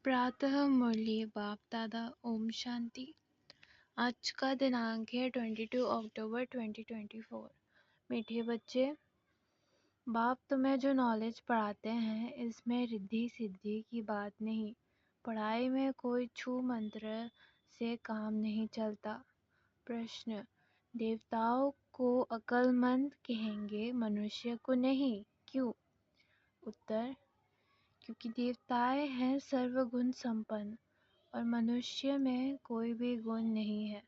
प्रातः मुरली बाप दादा ओम शांति। आज का दिनांक है 22 अक्टूबर 2024। मीठे बच्चे, बाप तुम्हें जो नॉलेज पढ़ाते हैं इसमें रिद्धि सिद्धि की बात नहीं। पढ़ाई में कोई छू मंत्र से काम नहीं चलता। प्रश्न, देवताओं को अक्लमंद कहेंगे, मनुष्य को नहीं, क्यों? उत्तर, क्योंकि देवताएं हैं सर्वगुण संपन्न और मनुष्य में कोई भी गुण नहीं है।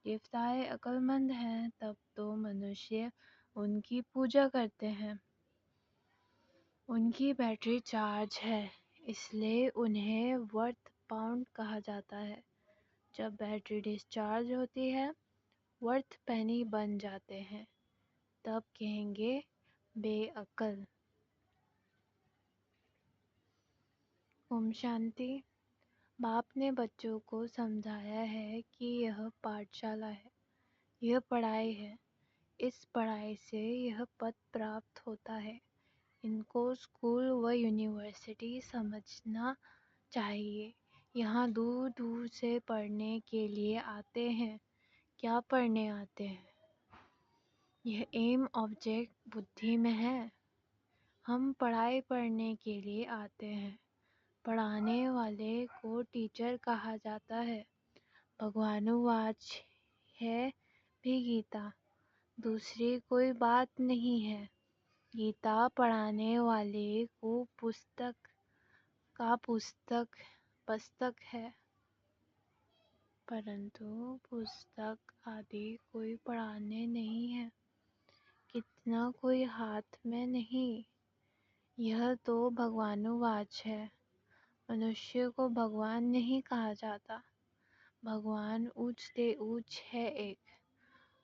देवताएं अक्लमंद हैं तब तो मनुष्य उनकी पूजा करते हैं। उनकी बैटरी चार्ज है, इसलिए उन्हें वर्थ पाउंड कहा जाता है। जब बैटरी डिस्चार्ज होती है, वर्थ पेनी बन जाते हैं, तब कहेंगे बेअक्ल। ओम शांति। बाप ने बच्चों को समझाया है कि यह पाठशाला है, यह पढ़ाई है। इस पढ़ाई से यह पद प्राप्त होता है। इनको स्कूल व यूनिवर्सिटी समझना चाहिए। यहाँ दूर दूर से पढ़ने के लिए आते हैं। क्या पढ़ने आते हैं? यह एम ऑब्जेक्ट बुद्धि में है। हम पढ़ाई पढ़ने के लिए आते हैं। पढ़ाने वाले को टीचर कहा जाता है। भगवानुवाच है भी गीता, दूसरी कोई बात नहीं है। गीता पढ़ाने वाले को पुस्तक है, परंतु पुस्तक आदि कोई पढ़ाने नहीं है। कितना कोई हाथ में नहीं। यह तो भगवानुवाच है। मनुष्य को भगवान नहीं कहा जाता। भगवान ऊंच से ऊंच है एक।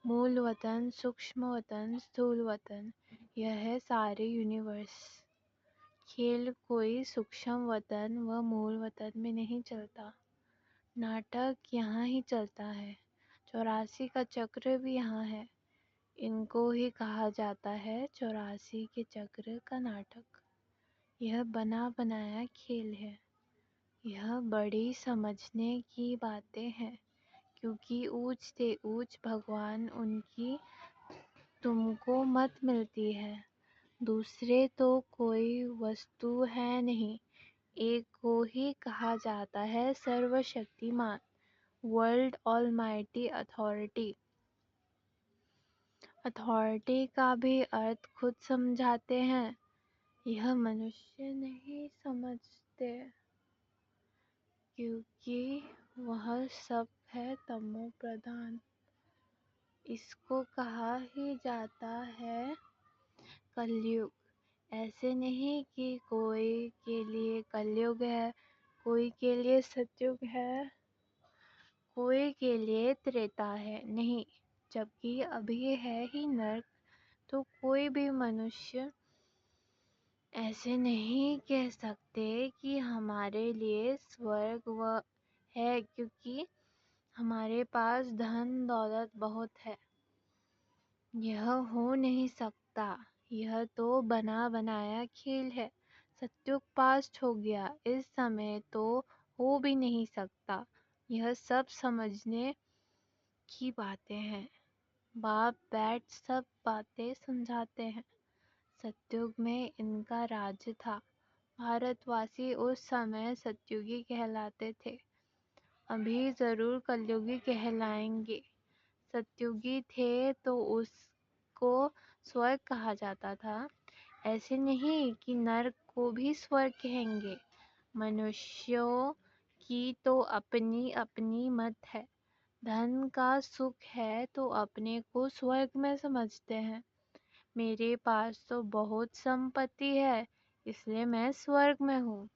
मूल वतन, सूक्ष्म वतन, स्थूल वतन, यह है सारे यूनिवर्स। खेल कोई सूक्ष्म वतन व मूल वतन में नहीं चलता। नाटक यहाँ ही चलता है। 84 का चक्र भी यहाँ है। इनको ही कहा जाता है 84 के चक्र का नाटक। यह बना बनाया खेल है। यह बड़ी समझने की बातें हैं, क्योंकि ऊंच से ऊंच भगवान उनकी तुमको मत मिलती है। दूसरे तो कोई वस्तु है नहीं। एक को ही कहा जाता है सर्वशक्तिमान, वर्ल्ड ऑलमाइटी अथॉरिटी। अथॉरिटी का भी अर्थ खुद समझाते हैं। यह मनुष्य नहीं समझते, क्योंकि वह सब है तमो प्रधान। इसको कहा ही जाता है कलयुग। ऐसे नहीं कि कोई के लिए कलयुग है, कोई के लिए सतयुग है, कोई के लिए त्रेता है, नहीं। जबकि अभी है ही नर्क, तो कोई भी मनुष्य ऐसे नहीं कह सकते कि हमारे लिए स्वर्ग व है, क्योंकि हमारे पास धन दौलत बहुत है। यह हो नहीं सकता। यह तो बना बनाया खेल है। सत्युग पास्ट हो गया, इस समय तो हो भी नहीं सकता। यह सब समझने की बातें हैं। बाप बैठ सब बातें समझाते हैं। सत्युग में इनका राज्य था। भारतवासी उस समय सत्युगी कहलाते थे। अभी जरूर कलयुगी कहलाएंगे। सत्युगी थे तो उसको स्वर्ग कहा जाता था। ऐसे नहीं कि नरक को भी स्वर्ग कहेंगे। मनुष्यों की तो अपनी अपनी मत है। धन का सुख है तो अपने को स्वर्ग में समझते हैं। मेरे पास तो बहुत संपत्ति है, इसलिए मैं स्वर्ग में हूँ।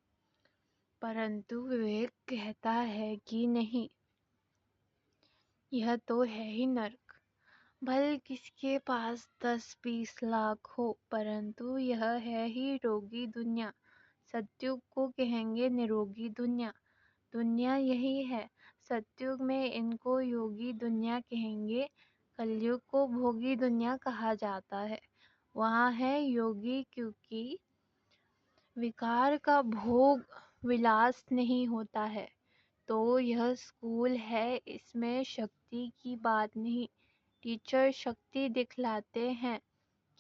परंतु विवेक कहता है कि नहीं, यह तो है ही नर्क। भले किसके पास 10-20 लाख हो, परंतु यह है ही रोगी दुनिया। सत्युग को कहेंगे निरोगी दुनिया। दुनिया यही है। सत्युग में इनको योगी दुनिया कहेंगे। कलयुग को भोगी दुनिया कहा जाता है। वहाँ है योगी, क्योंकि विकार का भोग विलास नहीं होता है तो यह स्कूल है, इसमें शक्ति की बात नहीं। टीचर शक्ति दिखलाते हैं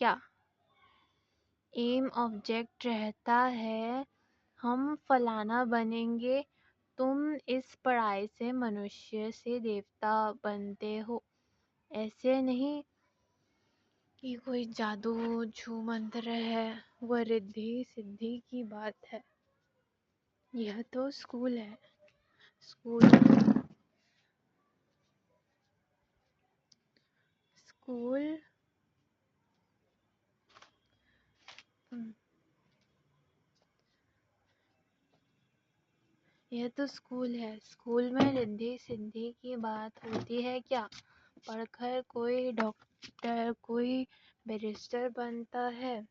क्या? एम ऑब्जेक्ट रहता है, हम फलाना बनेंगे, तुम इस पढ़ाई से मनुष्य से देवता बनते हो। ऐसे नहीं कि कोई जादू छू मंत्र है, वह रिद्धि सिद्धि की बात है। यह तो स्कूल है। स्कूल स्कूल यह तो स्कूल है। स्कूल में रिद्धि सिद्धि की बात होती है क्या? पढ़कर कोई डॉक्टर, कोई बैरिस्टर बनता है।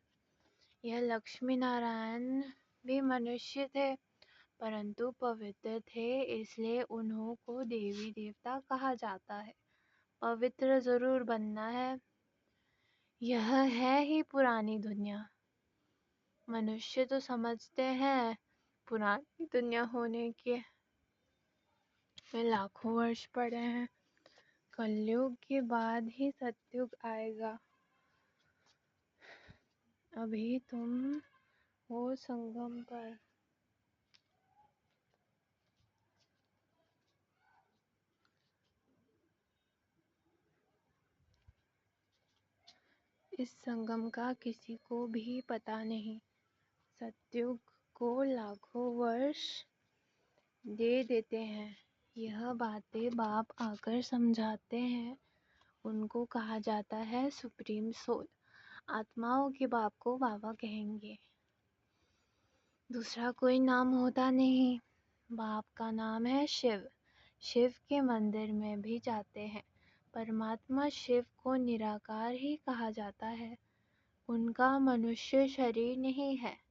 यह लक्ष्मी नारायण भी मनुष्य थे, परंतु पवित्र थे, इसलिए उन्हों को देवी देवता कहा जाता है। पवित्र जरूर बनना है। यह है ही पुरानी दुनिया। मनुष्य तो समझते हैं पुरानी दुनिया होने के में लाखों वर्ष पड़े हैं। कलयुग के बाद ही सतयुग आएगा। अभी तुम हो संगम पर। इस संगम का किसी को भी पता नहीं। सतयुग को लाखों वर्ष दे देते हैं। यह बातें बाप आकर समझाते हैं। उनको कहा जाता है सुप्रीम सोल। आत्माओं के बाप को बाबा कहेंगे। दूसरा कोई नाम होता नहीं। बाप का नाम है शिव। शिव के मंदिर में भी जाते हैं। परमात्मा शिव को निराकार ही कहा जाता है। उनका मनुष्य शरीर नहीं है।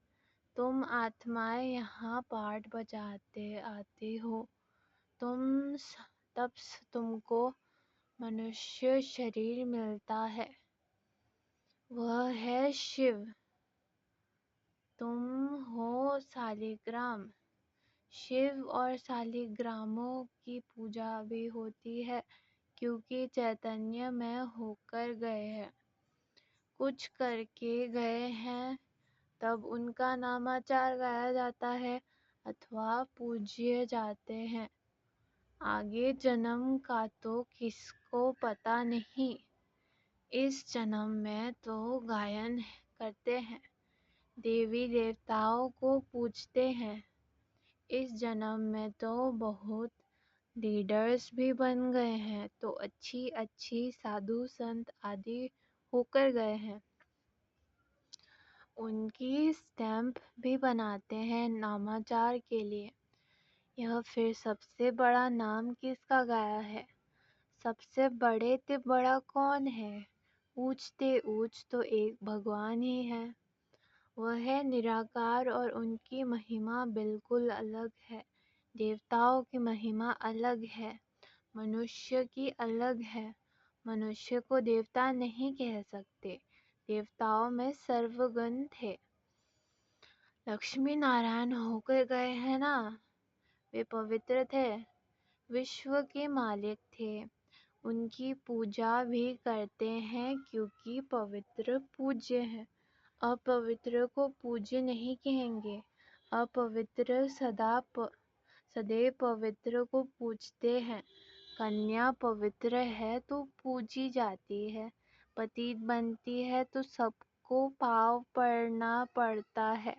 तुम आत्माएं यहाँ पाठ बजाते आते हो, तब तुमको मनुष्य शरीर मिलता है। वह है शिव। तुम हो शालिग्राम। शिव और शालिग्रामों की पूजा भी होती है, क्योंकि चैतन्य में होकर गए हैं, कुछ करके गए हैं, तब उनका नामाचार गाया जाता है अथवा पूज्य जाते हैं। आगे जन्म का तो किसको पता नहीं। इस जन्म में तो गायन करते हैं, देवी देवताओं को पूजते हैं। इस जन्म में तो बहुत लीडर्स भी बन गए हैं, तो अच्छी अच्छी साधु संत आदि होकर गए हैं। उनकी स्टैम्प भी बनाते हैं नामाचार के लिए। यह फिर सबसे बड़ा नाम किसका गाया है? सबसे बड़े ते बड़ा कौन है? ऊंचते ऊंच तो एक भगवान ही है। वह है निराकार और उनकी महिमा बिल्कुल अलग है। देवताओं की महिमा अलग है, मनुष्य की अलग है। मनुष्य को देवता नहीं कह सकते। देवताओं में सर्वगुण थे। लक्ष्मी नारायण होकर गए हैं ना, वे पवित्र थे, विश्व के मालिक थे। उनकी पूजा भी करते हैं क्योंकि पवित्र पूज्य है। अपवित्र को पूज्य नहीं कहेंगे। अपवित्र सदैव पवित्र को पूजते हैं। कन्या पवित्र है तो पूजी जाती है। पतित बनती है तो सबको पाव पड़ना पड़ता है।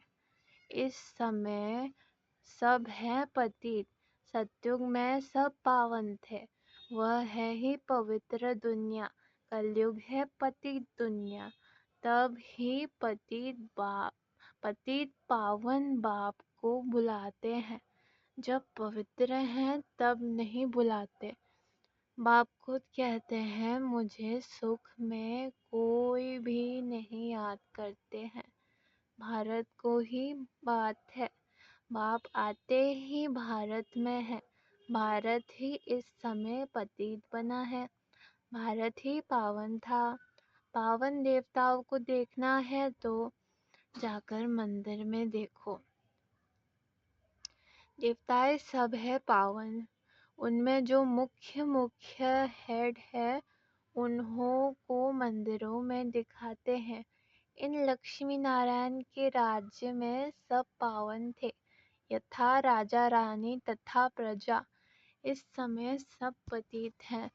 इस समय सब है पतित। सतयुग में सब पावन थे। वह है ही पवित्र दुनिया। कलयुग है पतित दुनिया। तब ही पतित पावन बाप को बुलाते हैं। जब पवित्र हैं तब नहीं बुलाते। बाप खुद कहते हैं मुझे सुख में कोई भी नहीं याद करते हैं। भारत को ही बात है। बाप आते ही भारत में है। भारत ही इस समय पतित बना है। भारत ही पावन था। पावन देवताओं को देखना है तो जाकर मंदिर में देखो। देवताएं सब है पावन, उनमें जो मुख्य हेड है उन्हों को मंदिरों में दिखाते हैं। इन लक्ष्मी नारायण के राज्य में सब पावन थे, यथा राजा रानी तथा प्रजा। इस समय सब पतित हैं,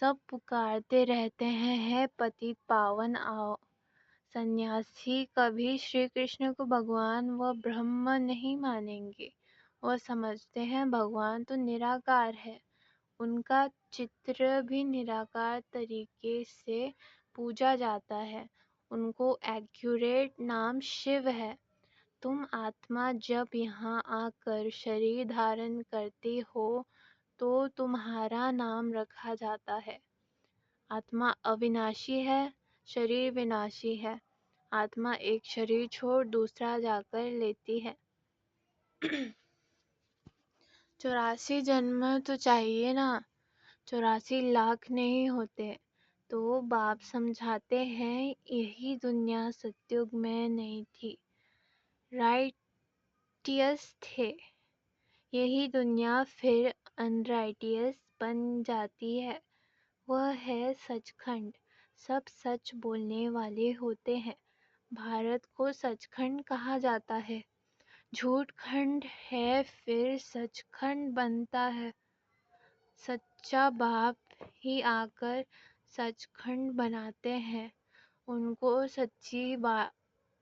सब पुकारते रहते हैं, हे पतित पावन आओ। सन्यासी कभी श्री कृष्ण को भगवान व ब्रह्म नहीं मानेंगे। वह समझते हैं भगवान तो निराकार है, उनका चित्र भी निराकार तरीके से पूजा जाता है। उनको एक्यूरेट नाम शिव है। तुम आत्मा जब यहाँ आकर शरीर धारण करती हो तो तुम्हारा नाम रखा जाता है। आत्मा अविनाशी है, शरीर विनाशी है। आत्मा एक शरीर छोड़ दूसरा जाकर लेती है। 84 जन्म तो चाहिए ना, 84 लाख नहीं होते। तो बाप समझाते हैं यही दुनिया सतयुग में नहीं थी, राइटियस थे। यही दुनिया फिर अनराइटियस बन जाती है। वह है सचखंड। सब सच बोलने वाले होते हैं। भारत को सचखंड कहा जाता है। झूठ खंड है फिर सचखंड बनता है। सच्चा बाप ही आकर सचखंड बनाते हैं। उनको सच्ची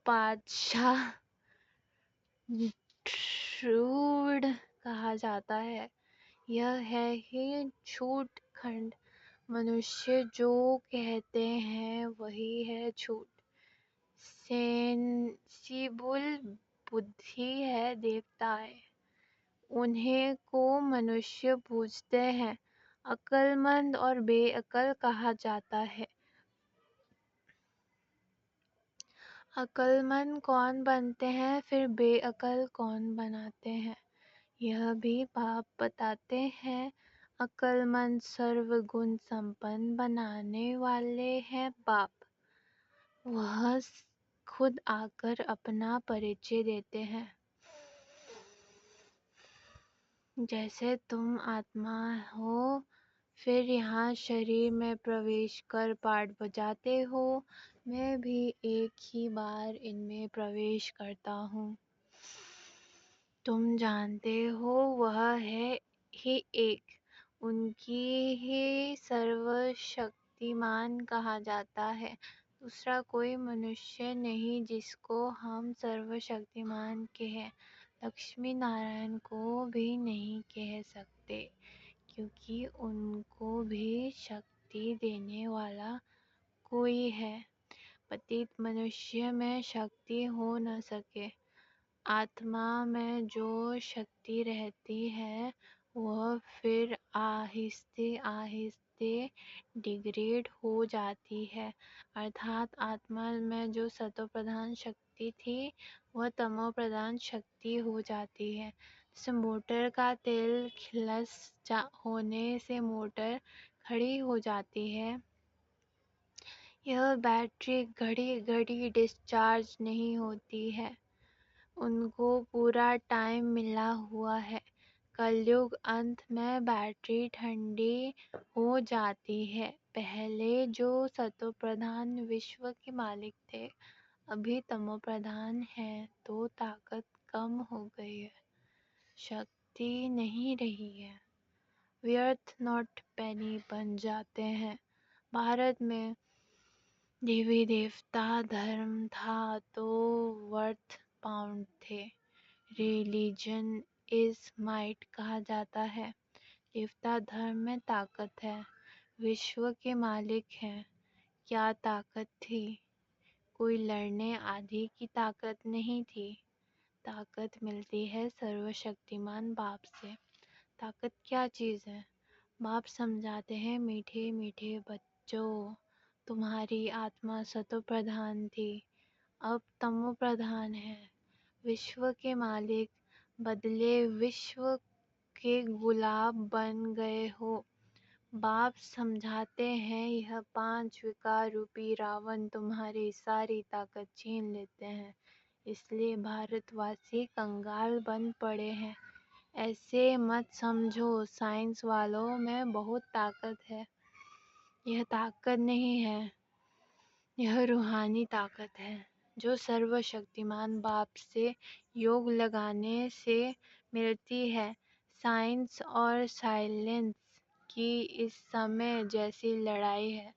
पातशाह ट्रूड कहा जाता है। यह है ही झूठ खंड। मनुष्य जो कहते हैं वही है झूठ। सेंसिबल बुद्धि है देवताएं, उन्हें को मनुष्य पूजते हैं। अक्लमंद और बेअक्ल कहा जाता है। अक्लमंद कौन बनते हैं फिर बेअक्ल कौन बनाते हैं, यह भी बाप बताते हैं। अक्लमंद सर्वगुण संपन्न बनाने वाले हैं बाप। वह खुद आकर अपना परिचय देते हैं। जैसे तुम आत्मा हो, फिर यहाँ शरीर में प्रवेश कर पाठ बजाते हो, मैं भी एक ही बार इनमें प्रवेश करता हूँ। तुम जानते हो वह है ही एक, उनकी ही सर्वशक्तिमान कहा जाता है। दूसरा कोई मनुष्य नहीं जिसको हम सर्वशक्तिमान कहें। लक्ष्मी नारायण को भी नहीं कह सकते, क्योंकि उनको भी शक्ति देने वाला कोई है। पतित मनुष्य में शक्ति हो न सके। आत्मा में जो शक्ति रहती है वह फिर आहिस्ते आहिस्ते डिग्रेड हो जाती है। अर्थात आत्मा में जो सतो प्रधान शक्ति थी वह तमो प्रधान शक्ति हो जाती है। जैसे मोटर का तेल होने से मोटर खड़ी हो जाती है, यह बैटरी घड़ी घड़ी डिस्चार्ज नहीं होती है, उनको पूरा टाइम मिला हुआ है। कलयुग अंत में बैटरी ठंडी हो जाती है। पहले जो सतो प्रधान विश्व के मालिक थे, अभी तमो प्रधान है तो ताकत कम हो गई है, शक्ति नहीं रही है, व्यर्थ नॉट पेनी बन जाते हैं। भारत में देवी देवता धर्म था तो वर्थ पाउंड थे। रिलीजन इज माइट कहा जाता है। देवता धर्म में ताकत है, विश्व के मालिक हैं। क्या ताकत थी? कोई लड़ने आदि की ताकत नहीं थी। ताकत मिलती है सर्वशक्तिमान बाप से। ताकत क्या चीज़ है? बाप समझाते हैं, मीठे मीठे बच्चों, तुम्हारी आत्मा सतो प्रधान थी, अब तमो प्रधान है। विश्व के मालिक बदले विश्व के गुलाब बन गए हो। बाप समझाते हैं यह 5 विकार रूपी रावण तुम्हारी सारी ताकत छीन लेते हैं, इसलिए भारतवासी कंगाल बन पड़े हैं। ایسے مت سمجھو سائنس والوں میں بہت طاقت ہے. یہ طاقت نہیں ہے، یہ روحانی طاقت ہے جو سرو شکتیمان باپ سے یوگ لگانے سے ملتی ہے. سائنس اور سائلنس کی اس سمے جیسی لڑائی ہے.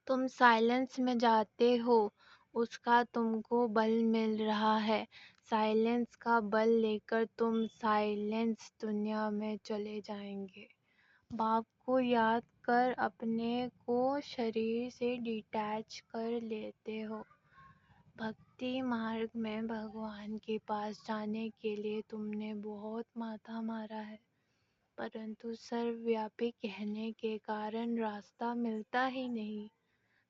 تم سائلنس میں جاتے ہو، اس کا تم کو بل مل رہا ہے. سائلنس کا بل لے کر تم سائلنس دنیا میں چلے جائیں گے. باپ کو یاد کر اپنے کو شریر سے ڈیٹیچ کر لیتے ہو. بھکتی مارگ میں بھگوان کے پاس جانے کے لیے تم نے بہت ماتھا مارا ہے، پرنتو سرو ویاپی کہنے کے کارن راستہ ملتا ہی نہیں.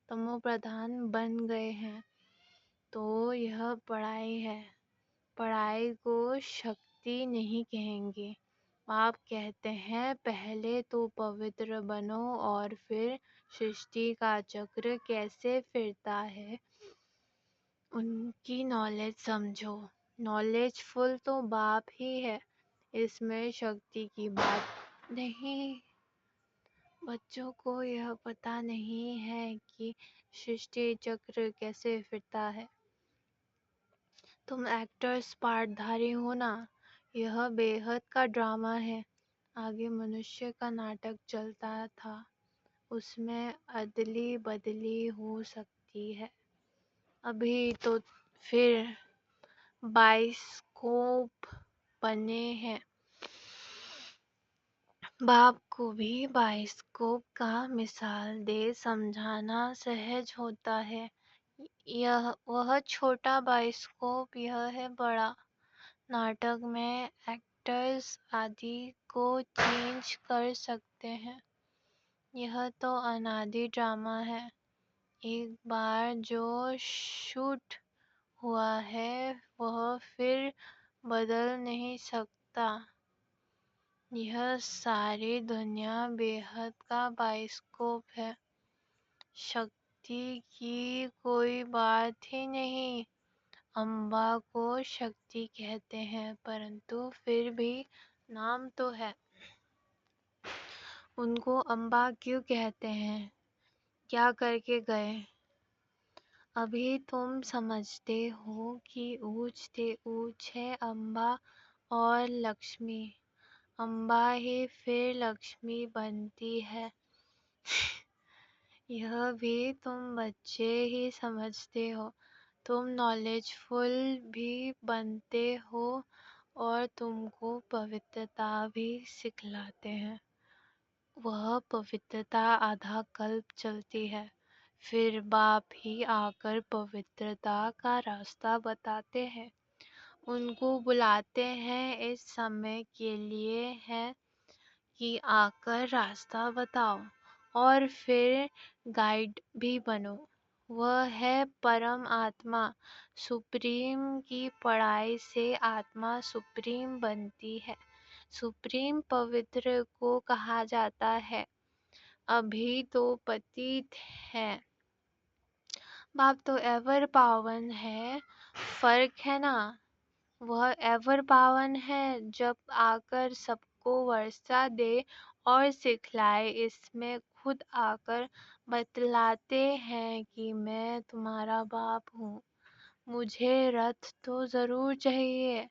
تمو پردھان بن گئے ہیں تو یہ پڑھائی ہے. پڑھائی کو شکتی نہیں کہیں گے. آپ کہتے ہیں پہلے تو پوتر بنو اور پھر سرشٹی کا چکر کیسے پھرتا ہے ان کی نالج سمجھو. نالج فل تو باپ ہی ہے، اس میں شکتی کی بات نہیں. بچوں کو یہ پتا نہیں ہے کہ سرشٹی چکر کیسے پھرتا ہے. تم ایکٹرس پارٹ دھاری ہو نا. یہ بے حد کا ڈرامہ ہے. آگے منشیہ کا ناٹک چلتا تھا، اس میں ادلی بدلی ہو سکتی ہے. ابھی تو پھر بائسکوپ بنے ہیں. باپ کو بھی بائسکوپ کا مثال دے سمجھانا سہج ہوتا ہے. وہ چھوٹا بائسکوپ، یہ ہے بڑا. ناٹک میں ایکٹرز آدی کو چینج کر سکتے ہیں. یہ تو انادی ڈرامہ ہے. ایک بار جو شوٹ ہوا ہے وہ پھر بدل نہیں سکتا. یہ ساری دنیا بے حد کا بائسکوپ ہے. شکتی کی کوئی بات ہی نہیں. امبا کو شکتی کہتے ہیں، پرنتو پھر بھی نام تو ہے. ان کو امبا کیوں کہتے ہیں؟ کیا کر کے گئے؟ ابھی تم سمجھتے ہو کہ اونچ سے اونچ ہے امبا اور لکشمی. امبا ہی پھر لکشمی بنتی ہے. یہ بھی تم بچے ہی سمجھتے ہو. تم نالج فل بھی بنتے ہو اور تم کو پوترتا بھی سکھلاتے ہیں. وہ پوترتا آدھا کلپ چلتی ہے، پھر باپ ہی آ کر پوترتا کا راستہ بتاتے ہیں. ان کو بلاتے ہیں اس سمے کے لیے ہے کہ آ کر راستہ بتاؤ اور پھر گائیڈ بھی بنو. وہ ہے پرم آتما. سپریم کی پڑھائی سے آتما سپریم بنتی ہے. سپریم پوتر کو کہا جاتا ہے. ابھی تو پتیت ہے. باپ تو ایور پاون ہے. فرق ہے نا. وہ ایور پاون ہے جب آ کر سب کو ورثہ دے اور سکھلائے. اس میں خود آ کر بتلاتے ہیں کہ میں تمہارا باپ ہوں. مجھے رتھ تو ضرور چاہیے،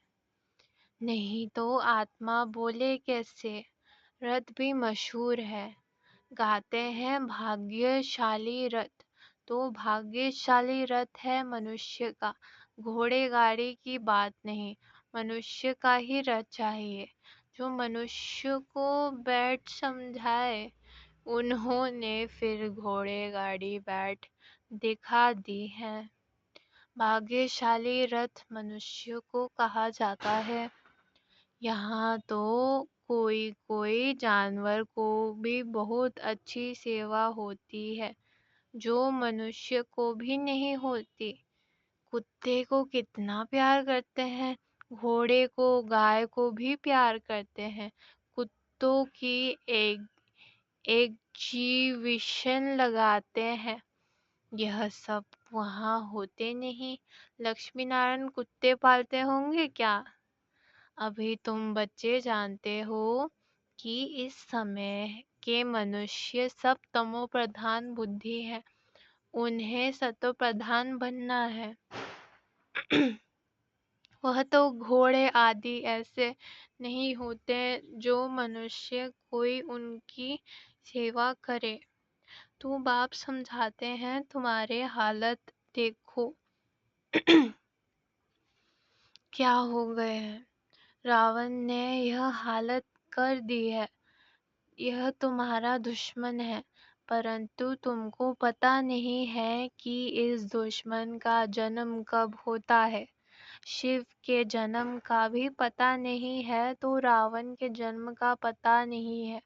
نہیں تو آتما بولے کیسے. رتھ بھی مشہور ہے. گاتے ہیں بھاگیہ شالی رتھ. تو بھاگیہ شالی رتھ ہے منشیہ کا. گھوڑے گاڑی کی بات نہیں، منشیہ کا ہی رتھ چاہیے جو منشیہ کو بیٹھ سمجھائے. انہوں نے پھر گھوڑے گاڑی بیٹھ دکھا دی ہے. بھاگیہ شالی رتھ منشیہ کو کہا جاتا ہے. یہاں تو کوئی کوئی جانور کو بھی بہت اچھی سیوا ہوتی ہے جو منشیہ کو بھی نہیں ہوتی. کتے کو کتنا پیار کرتے ہیں، گھوڑے کو گائے کو بھی پیار کرتے ہیں. کتوں کی ایگزیبیشن لگاتے ہیں. یہ سب وہاں ہوتے نہیں. لکشمی نارائن کتے پالتے ہوں گے کیا؟ अभी तुम बच्चे जानते हो कि इस समय के मनुष्य सब तमो प्रधान बुद्धि है, उन्हें सतो प्रधान बनना है। वह तो घोड़े आदि ऐसे नहीं होते जो मनुष्य कोई उनकी सेवा करे। तो बाप समझाते हैं, तुम्हारे हालत देखो क्या हो गए हैं। रावण ने यह हालत कर दी है। यह तुम्हारा दुश्मन है, परंतु तुमको पता नहीं है कि इस दुश्मन का जन्म कब होता है। शिव के जन्म का भी पता नहीं है तो रावण के जन्म का पता नहीं है।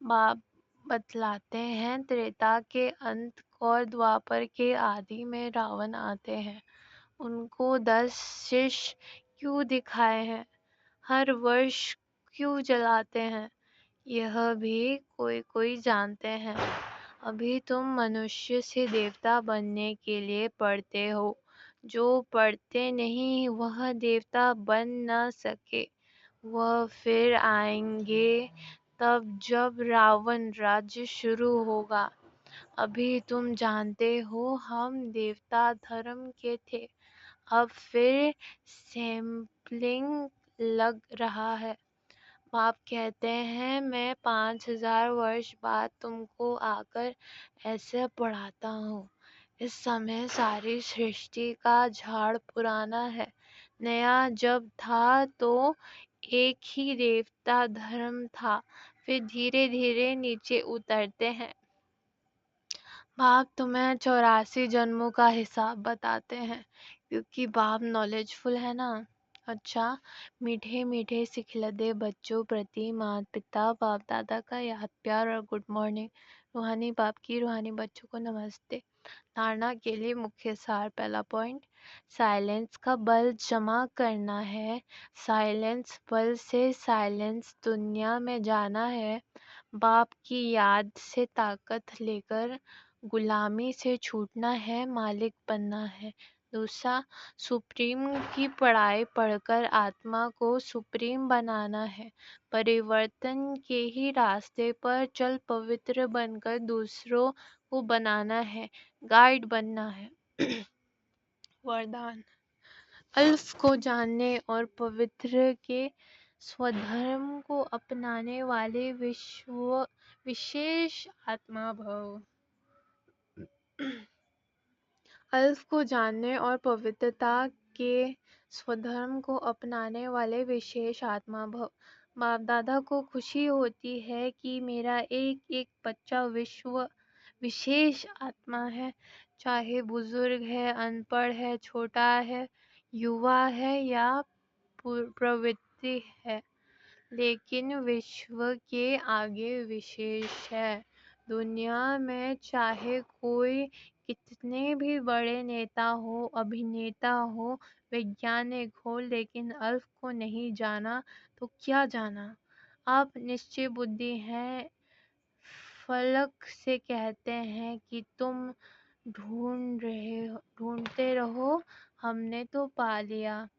बाप बतलाते हैं, त्रेता के अंत और द्वापर के आदि में रावण आते हैं। उनको 10 शिष्य क्यों दिखाए हैं, हर वर्ष क्यों जलाते हैं, यह भी कोई कोई जानते हैं। अभी तुम मनुष्य से देवता बनने के लिए पढ़ते हो। जो पढ़ते नहीं वह देवता बन न सके। वह फिर आएंगे तब जब रावण राज्य शुरू होगा। अभी तुम जानते हो हम देवता धर्म के थे, अब फिर सैंपलिंग लग रहा है। बाप कहते हैं, मैं 5000 वर्ष बाद तुमको आकर ऐसे पढ़ाता हूँ। इस समय सारी सृष्टि का झाड़ पुराना है, नया जब था तो एक ही देवता धर्म था, फिर धीरे धीरे नीचे उतरते हैं। बाप तुम्हें 84 जन्मों का हिसाब बताते हैं, क्योंकि बाप नॉलेजफुल है ना। अच्छा, मीठे मीठे सिखलदे बच्चों प्रति माता पिता बाप दादा का याद प्यार और गुड मॉर्निंग। रूहानी बाप की रूहानी बच्चों को नमस्ते। धारणा के लिए मुख्य सार। पहला पॉइंट, साइलेंस का बल जमा करना है। साइलेंस बल से साइलेंस दुनिया में जाना है। बाप की याद से ताकत लेकर गुलामी से छूटना है, मालिक बनना है। दूसरा, सुप्रीम की पढ़ाई पढ़कर आत्मा को सुप्रीम बनाना है। परिवर्तन के ही रास्ते पर चल पवित्र बनकर दूसरों को बनाना है, गाइड बनना है। वरदान, अल्फ को जानने और पवित्र के स्वधर्म को अपनाने वाले विशेष आत्मा भव। अल्फ को जानने और पवित्रता के स्वधर्म को अपनाने वाले विशेष आत्मा भव। बाप दादा को खुशी होती है कि मेरा एक एक बच्चा विशेष आत्मा है, चाहे बुजुर्ग है, अनपढ़ है, छोटा है, युवा है या प्रवृत्ति है, लेकिन विश्व के आगे विशेष है। दुनिया में चाहे कोई कितने भी बड़े नेता हो, अभिनेता हो, वैज्ञानिक हो, लेकिन अल्फ को नहीं जाना तो क्या जाना। आप निश्चय बुद्धि हैं, फलक से कहते हैं कि तुम ढूंढते रहो, हमने तो पा लिया।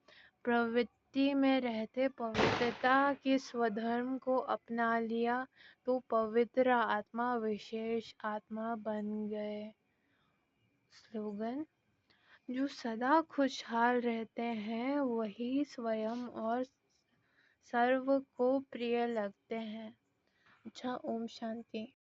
प्रवृत्ति में रहते पवित्रता के स्वधर्म को अपना लिया तो पवित्र आत्मा विशेष आत्मा बन गए। स्लोगन, जो सदा खुशहाल रहते हैं वही स्वयं और सर्व को प्रिय लगते हैं। अच्छा, ओम शांति।